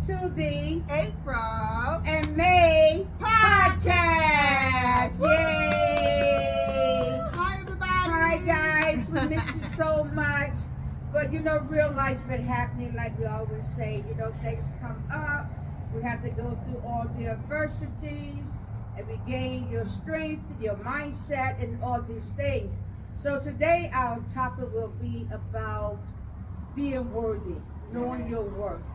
to the April and May podcast. podcast. Yay! Hi, everybody. Hi, guys. We miss you so much. But real life's been happening like we always say. Things come up. We have to go through all the adversities and regain your strength, your mindset, and all these things. So today our topic will be about being worthy, knowing your worth,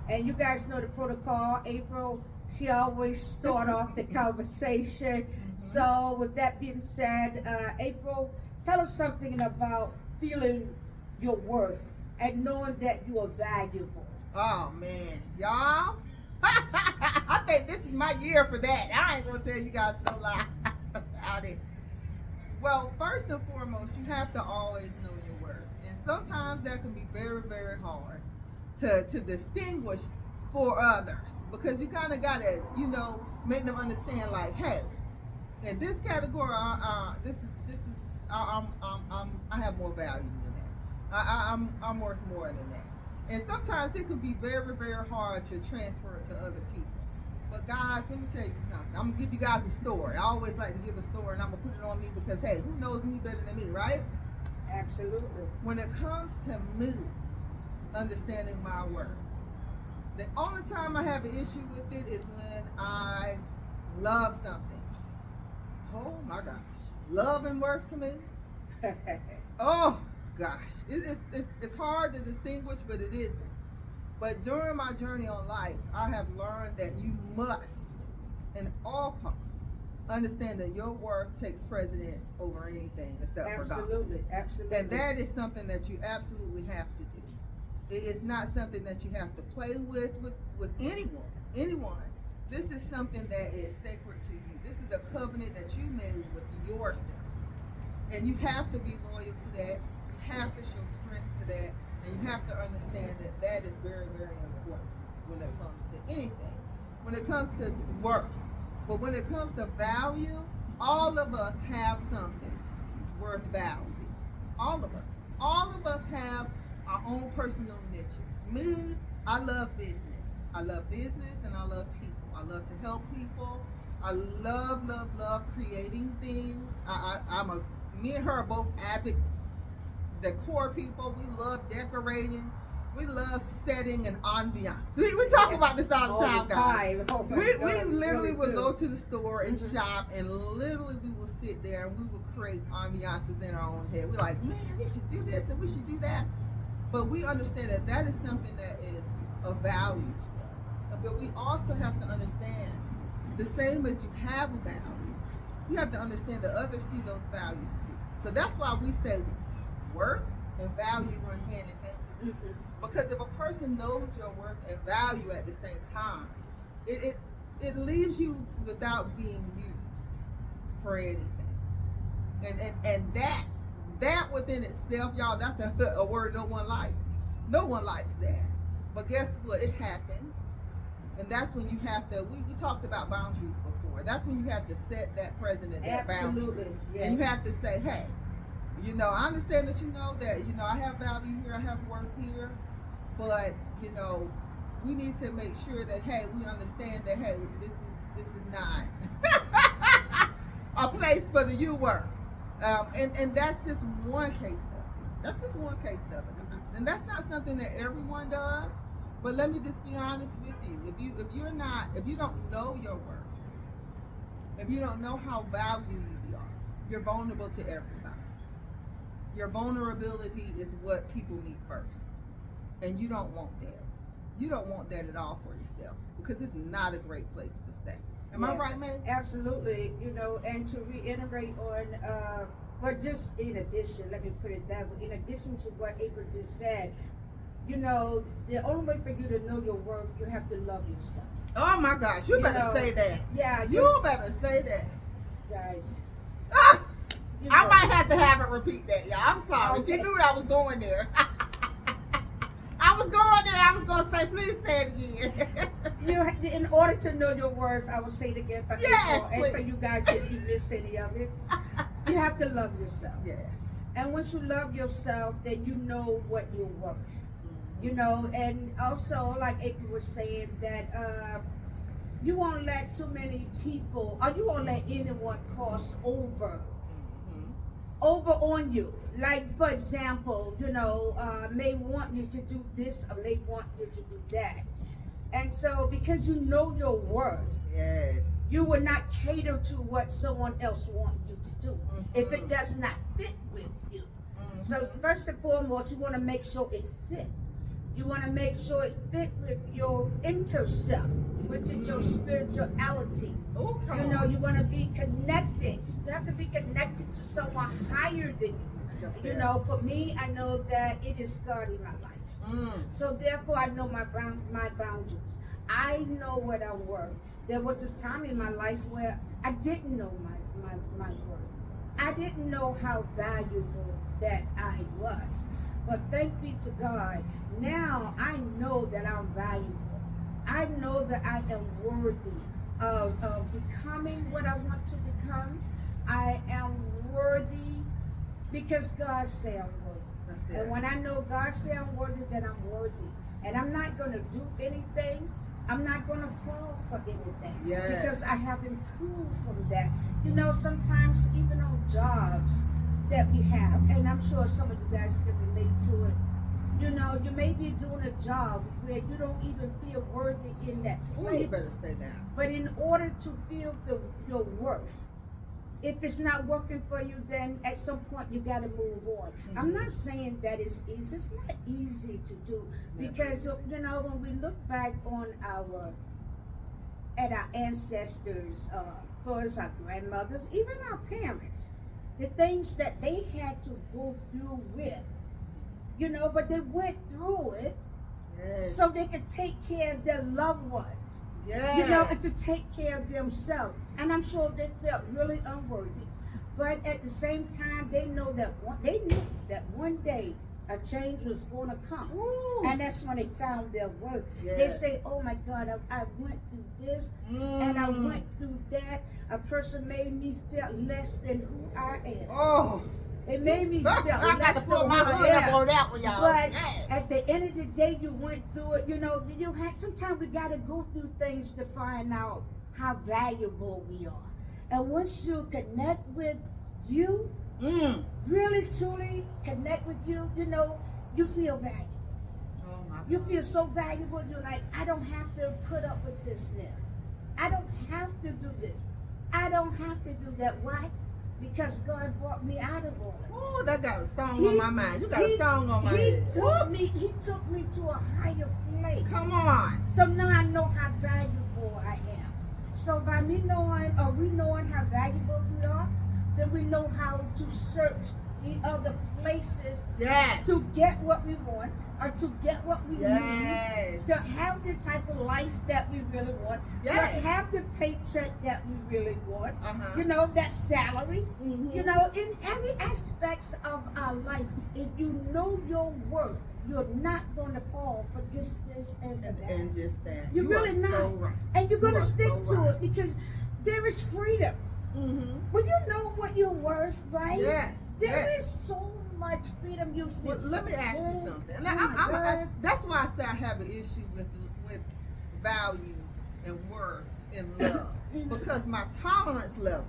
And you guys know the protocol. April, she always start off the conversation. So with that being said, April, tell us something about feeling your worth and knowing that you are valuable. Oh, man. Y'all, I think this is my year for that. I ain't going to tell you guys no lie about it. Well, first and foremost, you have to always know your worth. And sometimes that can be very, very hard to distinguish for others, because you kind of got to, make them understand, like, hey, in this category, I have more value than that. I'm worth more than that. And sometimes it can be very, very hard to transfer it to other people. But guys, let me tell you something. I'm gonna give you guys a story. I always like to give a story, and I'm gonna put it on me because, hey, who knows me better than me, right? Absolutely. When it comes to me understanding my worth, the only time I have an issue with it is when I love something. Oh my gosh, love and worth to me. Oh gosh, it's hard to distinguish, but it isn't. But during my journey on life, I have learned that you must, in all costs, understand that your worth takes precedence over anything except for God. Absolutely. And that is something that you absolutely have to do. It's not something that you have to play with anyone. This is something that is sacred to you. This is a covenant that you made with yourself. And you have to be loyal to that. You have to show strength to that. And you have to understand that that is very, very important when it comes to anything. When it comes to worth. But when it comes to value, all of us have something worth value. All of us. All of us have our own personal niches. Me, I love business. I love business and I love people. I love to help people. I love creating things. Me and her are both avid decor people. We love decorating. We love setting an ambiance. We talk about this all the time, guys. We literally will go to the store and shop, and literally we will sit there and we will create ambiances in our own head. We're like, man, we should do this and we should do that. But we understand that that is something that is of value to us. But we also have to understand, the same as you have a value, you have to understand that others see those values too. So that's why we say worth and value run hand in hand. Because if a person knows your worth and value at the same time, it leaves you without being used for anything. And that within itself, y'all, that's a word no one likes. No one likes that. But guess what? It happens. And that's when you have to, we talked about boundaries before. That's when you have to set that precedent, that boundary. Yeah. And you have to say, hey, I understand that that, I have value here, I have worth here. But, we need to make sure that, hey, we understand that, hey, this is not a place for the you work. And that's just one case of it. That's just one case of it. And that's not something that everyone does. But let me just be honest with you. If you don't know your worth, if you don't know how valuable you are, you're vulnerable to everybody. Your vulnerability is what people meet first. And you don't want that. You don't want that at all for yourself, because it's not a great place to stay. Am I right, man? Absolutely. And to reiterate on, but just in addition, let me put it that way, in addition to what April just said, the only way for you to know your worth, you have to love yourself. Oh my gosh, you better say that. Yeah. You better say that. Guys. I might have to have her repeat that, y'all. I'm sorry. Okay. She knew I was going there. I was going to say, please say it again. In order to know your worth, I will say it again for April, and for you guys if you miss any of it, you have to love yourself. Yes. And once you love yourself, then you know what you're worth. You know, and also like April was saying that you won't let too many people, or you won't let anyone cross over on you. Like for example, you know, may want you to do this or may want you to do that. And so because you know your worth, Yes. you will not cater to what someone else wants you to do if it does not fit with you. So first and foremost, you want to make sure it fit. You want to make sure it fit with your inner self, which is your spirituality. Oh, come You know, on. you want to be connected. You have to be connected to someone higher than you. Just You that. know, for me, I know that it is God in my life. So therefore, I know my boundaries. I know what I'm worth. There was a time in my life where I didn't know my worth. I didn't know how valuable that I was. But thank be to God, now I know that I'm valuable. I know that I am worthy of becoming what I want to become. I am worthy because God said I'm worthy. That's it. And when I know God said I'm worthy, then I'm worthy. And I'm not going to do anything. I'm not going to fall for anything. Yes. Because I have improved from that. You know, sometimes even on jobs that we have, and I'm sure some of you guys can relate to it, you know, you may be doing a job where you don't even feel worthy in that Oh, you better place. say that. But in order to feel your worth, if it's not working for you, then at some point you got to move on. I'm not saying that it's easy. It's not easy to do because you know when we look back on our ancestors, first our grandmothers, even our parents, the things that they had to go through with, you know, but they went through it Yes. so they could take care of their loved ones. Yes. You know, and to take care of themselves. And I'm sure they felt really unworthy. But at the same time, they knew that one day a change was going to come. Ooh. And that's when they found their worth. They Yes. say, oh my God, I went through this and I went through that. A person made me feel less than who I am. Oh. It made me feel I got less to than put who my I hood up am. on that one, y'all. But Yes. at the end of the day, you went through it. You know, you had sometimes we got to go through things to find out how valuable we are. And once you connect with you, really truly connect with you, you know, you feel valuable. Oh my You God. feel so valuable. You're like, I don't have to put up with this now. I don't have to do this. I don't have to do that. Why? Because God brought me out of all of that. Oh, that got a song on my mind. You got a song on my head. He took me to a higher place. Come on. So now I know how valuable I am. So by me knowing, or we knowing how valuable we are, then we know how to search the other places Yes. to get what we want, or to get what we Yes. need, to have the type of life that we really want, Yes. to have the paycheck that we really want, Uh-huh. you know, that salary. Mhm. You know, in every aspect of our life, if you know your worth, you're not going to fall for just this and for that. And just that. You're You really are not. so right. And you're going You to are stick so to right. it because there is freedom. When you know what you're worth, right? Yes. There Yes. is so much freedom you feel. Well, let me so ask you good. something. Oh Now, my God. that's why I say I have an issue with value and worth and love. Because my tolerance level,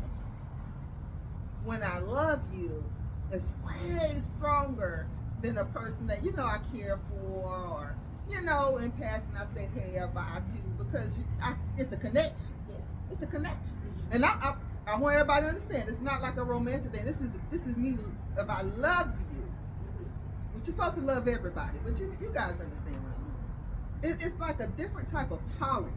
when I love you, is way stronger than a person that, you know, I care for, or, you know, in passing I say, hey, or bye to, because it's a connection. Yeah. It's a connection. And I want everybody to understand, it's not like a romantic thing. This is me. If I love you, which you're supposed to love everybody, but you guys understand what I mean. It's like a different type of tolerance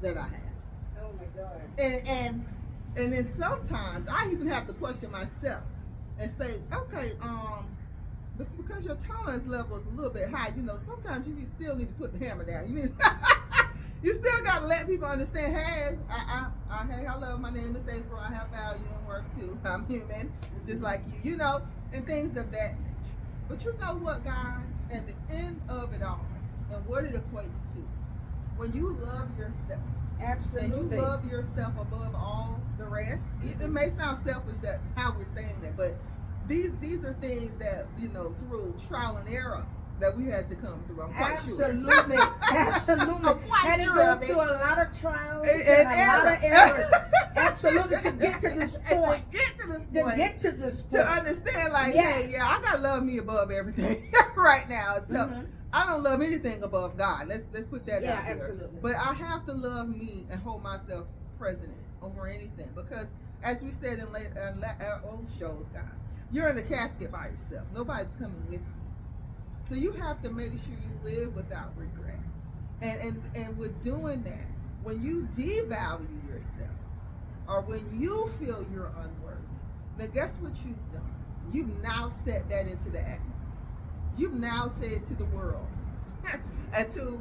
that I have. Oh my God. And then sometimes I even have to question myself and say, okay, but it's because your tolerance level is a little bit high, you know, sometimes you still need to put the hammer down. You need you still gotta let people understand, hey, hey, hello, my name is April, I have value and worth too. I'm human, just like you know, and things of that nature. But you know what, guys, at the end of it all, and what it equates to, when you love yourself, Absolutely. and you love yourself above all the rest. It may sound selfish that how we're saying that, but these are things that, you know, through trial and error, that we had to come through. I'm quite Absolutely, sure. absolutely. I'm quite Had to sure go of it. through a lot of trials And and a lot of errors. errors. Absolutely, to get to this And point. to get to this To point. get to this To point. understand, like, Yes. hey, yeah, I gotta love me above everything right now. So Mhm. I don't love anything above God. Let's put that Yeah, out there. absolutely. But I have to love me and hold myself president over anything, because as we said in our old shows, guys, you're in the casket by yourself. Nobody's coming with you. So you have to make sure you live without regret. And with doing that, when you devalue yourself, or when you feel you're unworthy, now guess what you've done? You've now set that into the atmosphere. You've now said to the world and to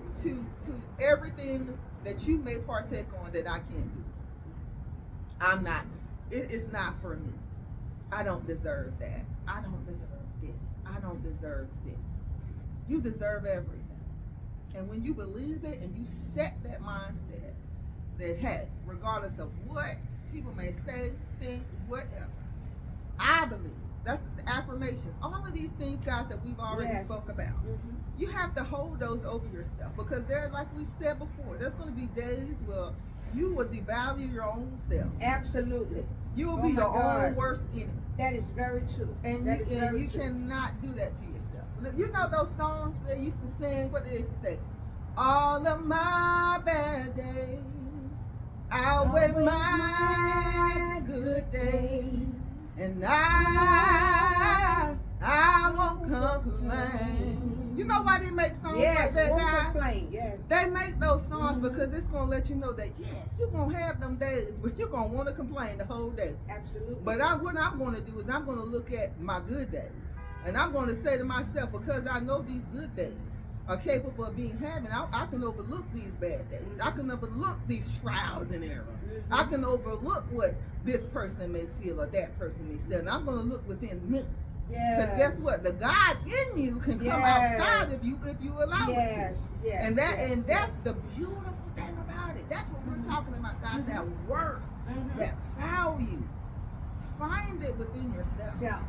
everything that you may partake on that I can't do. I'm not. It's not for me. I don't deserve that. I don't deserve this. I don't deserve this. You deserve everything. And when you believe it and you set that mindset that, hey, regardless of what people may say, think, whatever, I believe. That's the affirmations. All of these things, guys, that we've already Yes. spoke about. Mhm. You have to hold those over yourself, because they're, like we've said before, there's going to be days where you will devalue your own self. Absolutely. You will Oh be my your God. own worst enemy. That is very true. And That is very you true. cannot do that to yourself. You know those songs they used to sing? What did they used to say? All of my bad days outweigh my good days, and I won't complain. You know why they make songs Yes, like that, won't guys? complain. Yes. They make those songs because it's gonna let you know that yes, you're gonna have them days, but you're gonna want to complain the whole day. Absolutely. But what I'm going to do is I'm going to look at my good days, and I'm going to say to myself, because I know these good days are capable of being having, I can overlook these bad days. I can overlook these trials and errors. I can overlook what this person may feel or that person may say, and I'm going to look within me. Yes. Because guess what? The God in you can come Yes. outside of you if you allow it to. Yes. Yes. And that yes, and that's yes. the beautiful thing about it. That's what we're talking about, guys. That worth, Mhm. that value. Find it within yourself. Self.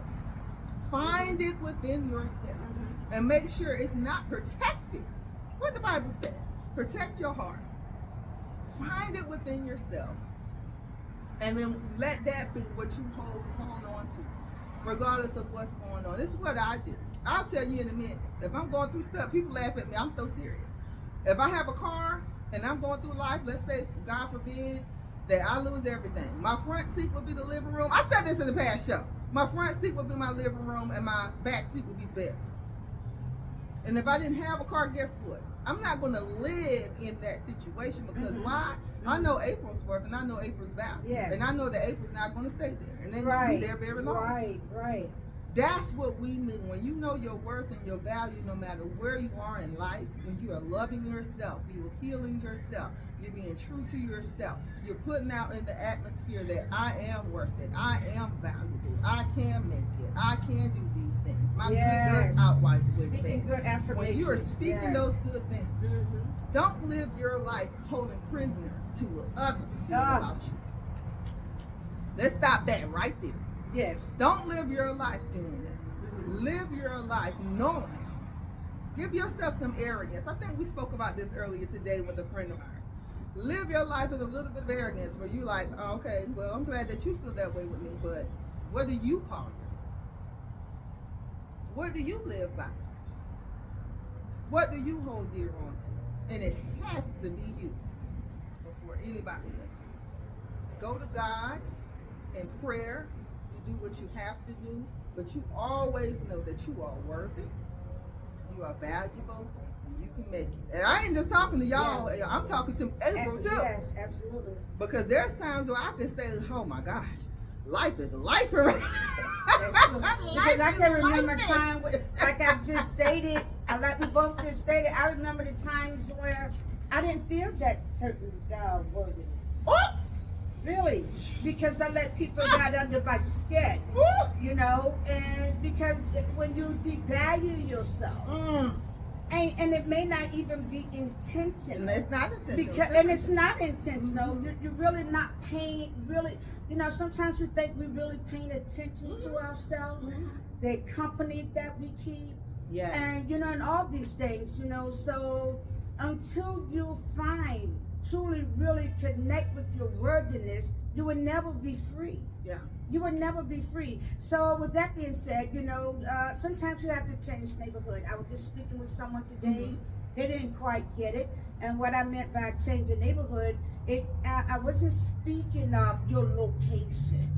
Find it within yourself. Mhm. And make sure it's not protected. What the Bible says. Protect your heart. Find it within yourself. And then let that be what you hold on to, regardless of what's going on. This is what I do. I'll tell you in a minute. If I'm going through stuff, people laugh at me. I'm so serious. If I have a car and I'm going through life, let's say, God forbid, that I lose everything. My front seat would be the living room. I said this in the past show. My front seat would be my living room and my back seat would be the bed. And if I didn't have a car, guess what? I'm not going to live in that situation, because why? I know April's worth and I know April's value. Yes. And I know that April's not going to stay there. And they're Right. going to be there very long. Right. Right. That's what we mean. When you know your worth and your value, no matter where you are in life, when you are loving yourself, you're healing yourself, you're being true to yourself, you're putting out in the atmosphere that I am worth it, I am valuable, I can make it, I can do these things. My Yes. good outweigh the Speaking bad. good affirmations. When you are speaking Yes. those good things, Mhm. don't live your life holding prisoner to what others feel about you. Let's stop that right there. Yes. Don't live your life doing that. Mhm. Live your life knowing. Give yourself some arrogance. I think we spoke about this earlier today with a friend of ours. Live your life with a little bit of arrogance where you like, oh, okay, well, I'm glad that you feel that way with me, but what do you call yourself? What do you live by? What do you hold dear on to? And it has to be you before anybody else. Go to God in prayer. You do what you have to do, but you always know that you are worthy, you are valuable, and you can make it. And I ain't just talking to y'all, I'm talking to April too. Yes, absolutely. Because there's times where I can say, oh my gosh, life is life right That's true. Because I can remember time when, like I just stated, like we both just stated, I remember the times where I didn't feel that certain worthiness. Oh! Really, because I let people get under my skin, you know, and because when you devalue yourself, and it may not even be intentional. And it's not intentional. Because, and it's not intentional. You're really not paying, really, you know, sometimes we think we're really paying attention to ourselves, the company that we keep, Yes. And and all these things, so until you find truly really connect with your worthiness, you will never be free. Yeah. You will never be free. So with that being said, sometimes you have to change neighborhood. I was just speaking with someone today. They didn't quite get it. And what I meant by changing neighborhood, I wasn't speaking of your location.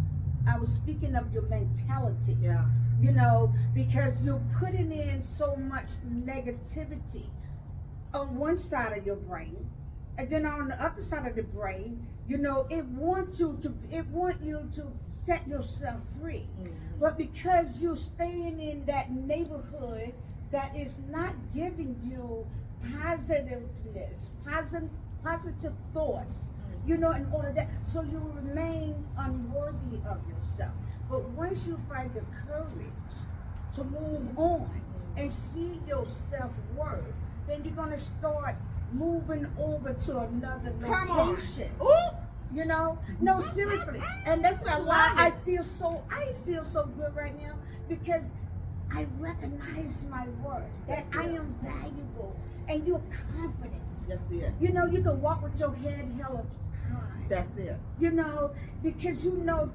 I was speaking of your mentality. Yeah. Because you're putting in so much negativity on one side of your brain, and then on the other side of the brain, it wants you to set yourself free. But because you're staying in that neighborhood that is not giving you positiveness, positive thoughts, in all of that, so you remain unworthy of yourself. But once you find the courage to move on and see your self-worth, then you're gonna start moving over to another location. No, seriously. And this is why I feel so good right now, because I recognize my worth, that I am valuable, and your confidence. That's it. You can walk with your head held up high. That's it. Because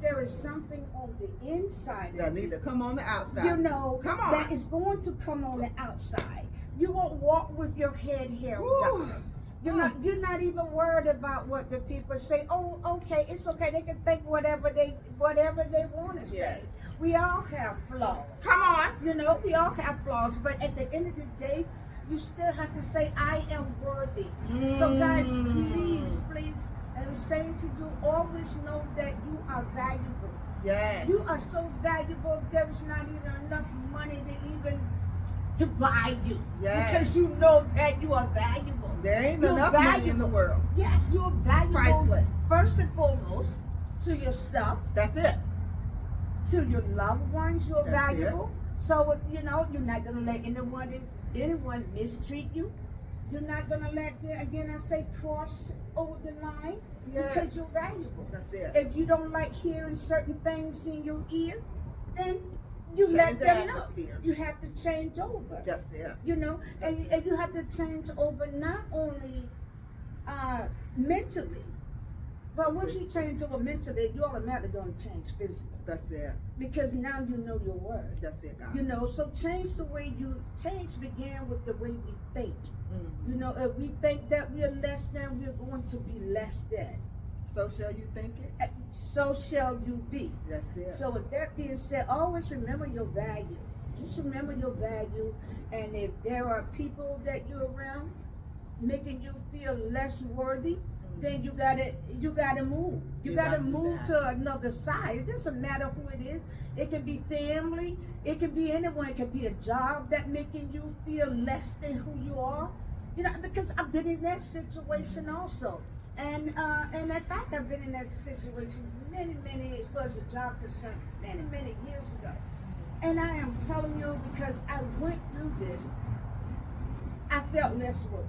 there is something on the inside that need to come on the outside. Come on. That is going to come on the outside. You won't walk with your head held down. You're not even worried about what the people say. Oh, okay, it's okay. They can think whatever they want to say. We all have flaws. Come on. We all have flaws, but at the end of the day, you still have to say, I am worthy. So guys, please, I'm saying to you, always know that you are valuable. Yes. You are so valuable, there is not even enough money to buy you. Yes. Because you know that you are valuable. There ain't enough money in the world. Yes, you are valuable. Priceless. First and foremost, to yourself. That's it. To your loved ones, you're That's valuable. So, you're not going to let anyone mistreat you. You're not going to let them, again, I say, cross over the line. Yes. Because you're valuable. That's it. If you don't like hearing certain things in your ear, then you Change let the them know. atmosphere. You have to change over. That's it. And you have to change over not only mentally, but once you change over mentally, you're automatically going to change physically. That's it. Because now you know your worth. That's it, guys. So change began with the way we think. If we think that we're less than, we're going to be less than. So shall you think it? So shall you be. That's it. So with that being said, always remember your value. Just remember your value. And if there are people that you're around making you feel less worthy, then you gotta move. You gotta move to another side. It doesn't matter who it is. It can be family. It can be anyone. It can be a job that making you feel less than who you are. Because I've been in that situation also. And in fact, I've been in that situation many, as a job concern, many years ago. And I am telling you, because I went through this, I felt less worth.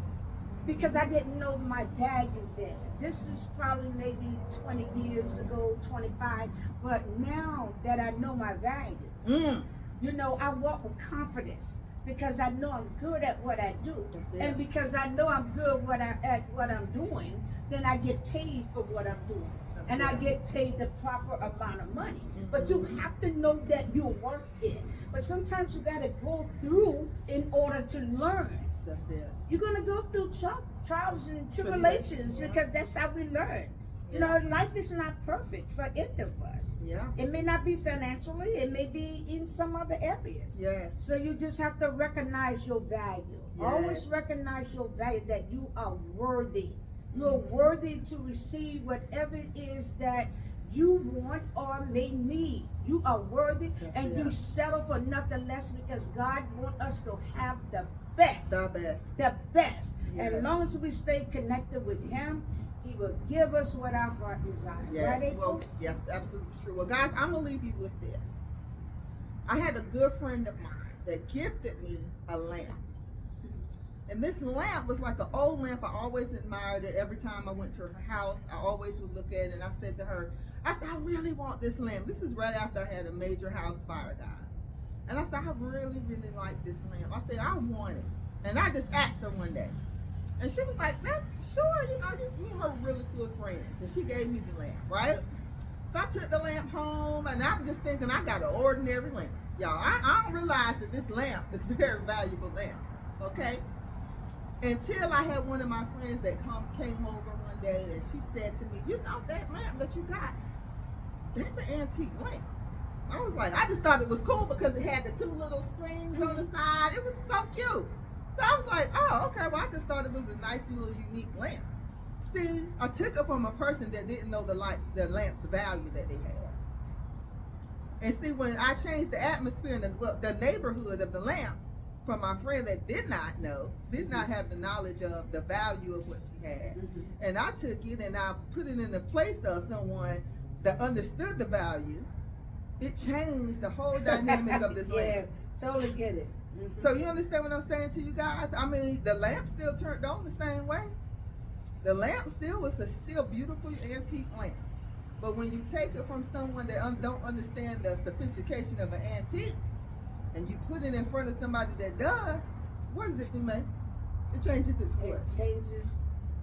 Because I didn't know my value then. This is probably maybe 20 years ago, 25. But now that I know my value, I walk with confidence. Because I know I'm good at what I do. And because I know I'm good at what I'm doing, then I get paid for what I'm doing. And I get paid the proper amount of money. But you have to know that you're worth it. But sometimes you got to go through in order to learn. That's it. You're going to go through trials and tribulations because that's how we learn. Life is not perfect for any of us. Yeah. It may not be financially. It may be in some other areas. Yes. So you just have to recognize your value. Yes. Always recognize your value, that you are worthy. You're worthy to receive whatever it is that you want or may need. You are worthy, and you settle for nothing less, because God wants us to have the best. The best. The best. Yes. And as long as we stay connected with Him, He will give us what our heart desires. Yes. Right, April? Well, yes, absolutely true. Well, guys, I'm going to leave you with this. I had a good friend of mine that gifted me a lamp. And this lamp was like an old lamp. I always admired it. Every time I went to her house, I always would look at it. And I said to her, I really want this lamp. This is right after I had a major house fire, guys. And I said, I really, really like this lamp. I said, I want it. And I just asked her one day. And she was like, that's sure, you know, me and her were really good friends. And she gave me the lamp, right? So I took the lamp home, and I'm just thinking I got an ordinary lamp. Y'all, I don't realize that this lamp is a very valuable lamp, okay? Until I had one of my friends that came over one day, and she said to me, you know, that lamp that you got, that's an antique lamp. I was like, I just thought it was cool because it had the two little screens on the side. It was so cute. So I was like, oh, okay, well, I just thought it was a nice little unique lamp. See, I took it from a person that didn't know the lamp's value that they had. And see, when I changed the atmosphere and the neighborhood of the lamp from my friend that did not know, did not have the knowledge of the value of what she had, and I took it and I put it in the place of someone that understood the value, it changed the whole dynamic of this lamp. Yeah, totally get it. So you understand what I'm saying to you guys? I mean, the lamp still turned on the same way. The lamp still was a still beautiful antique lamp. But when you take it from someone that don't understand the sophistication of an antique, and you put it in front of somebody that does, what does it do, man? It changes its what? It changes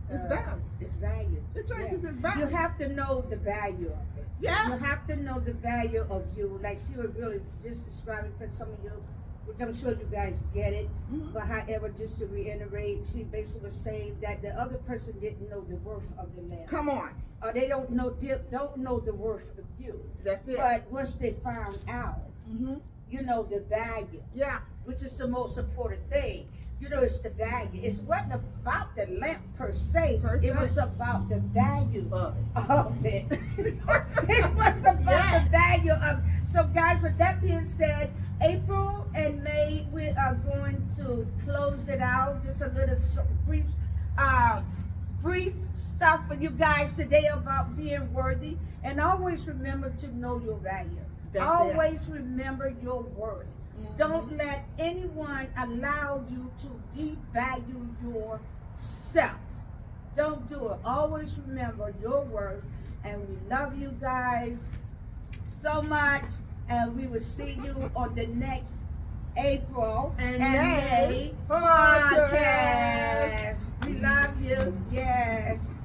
Its value. Its value. It changes its value. You have to know the value of it. Yeah. You have to know the value of you. Like she was really just describing for some of you, which I'm sure you guys get it. But however, just to reiterate, she basically was saying that the other person didn't know the worth of the lamp. Come on. Or they don't know the worth of you. That's it. But once they found out, you know the value. Yeah. Which is the most important thing. You know, it's the value. It wasn't about the lamp per se. It was about the value of it. It's much about the value of. So, guys, with that being said, April and May, we are going to close it out. Just a little brief stuff for you guys today about being worthy, and always remember to know your value. Always remember your worth. Don't let anyone allow you to devalue yourself. Don't do it. Always remember your worth. And we love you guys so much. And we will see you on the next April and May podcast. We love you. Yes.